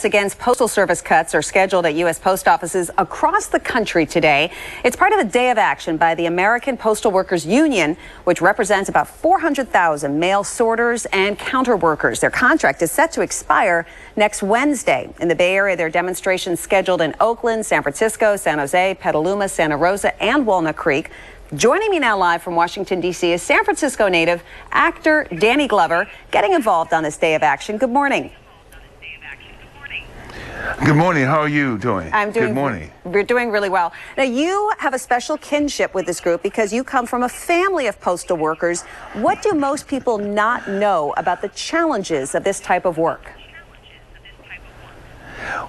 against postal service cuts are scheduled at U.S. post offices across the country today. It's part of a day of action by the American Postal Workers Union, which represents about 400,000 mail sorters and counter workers. Their contract is set to expire next Wednesday. In the Bay Area, there are demonstrations scheduled in Oakland, San Francisco, San Jose, Petaluma, Santa Rosa, and Walnut Creek. Joining me now live from Washington, D.C. is San Francisco native actor Danny Glover, getting involved on this day of action. Good morning. Good morning. How are you doing? I'm doing. Good morning. We're doing really well. Now, you have a special kinship with this group because you come from a family of postal workers. What do most people not know about the challenges of this type of work?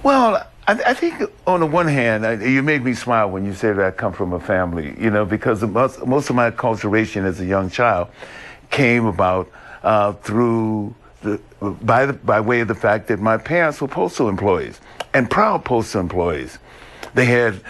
Well, I think on the one hand, you made me smile when you said that I come from a family, you know, because most of my acculturation as a young child came about through by way of the fact that my parents were postal employees and proud postal employees. They had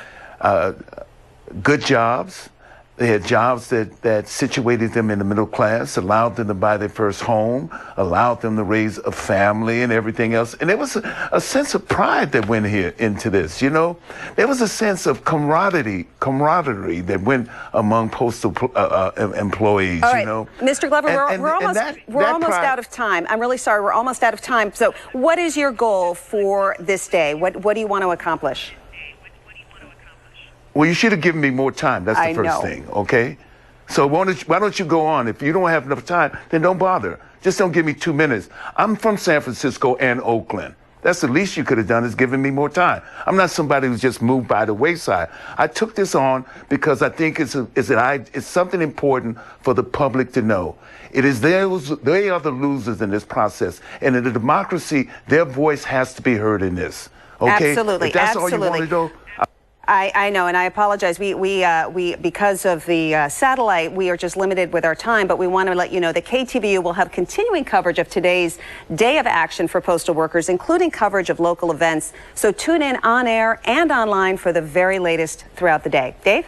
good jobs. They had jobs that situated them in the middle class, allowed them to buy their first home, allowed them to raise a family and everything else. And there was a sense of pride that went into this, you know. There was a sense of camaraderie that went among postal employees, All right, you know. Mr. Glover, we're almost out of time. I'm really sorry, we're almost out of time. So what is your goal for this day? What do you want to accomplish? Well, you should have given me more time. That's the first thing, okay? So why don't you go on? If you don't have enough time, then don't bother. Just don't give me 2 minutes. I'm from San Francisco and Oakland. That's the least you could have done, is giving me more time. I'm not somebody who's just moved by the wayside. I took this on because I think it's something important for the public to know. They are the losers in this process. And in a democracy, their voice has to be heard in this, okay? Absolutely, if that's all you want to do. I know, and I apologize. We because of the satellite, we are just limited with our time, but we want to let you know that KTVU will have continuing coverage of today's day of action for postal workers, including coverage of local events. So tune in on air and online for the very latest throughout the day. Dave?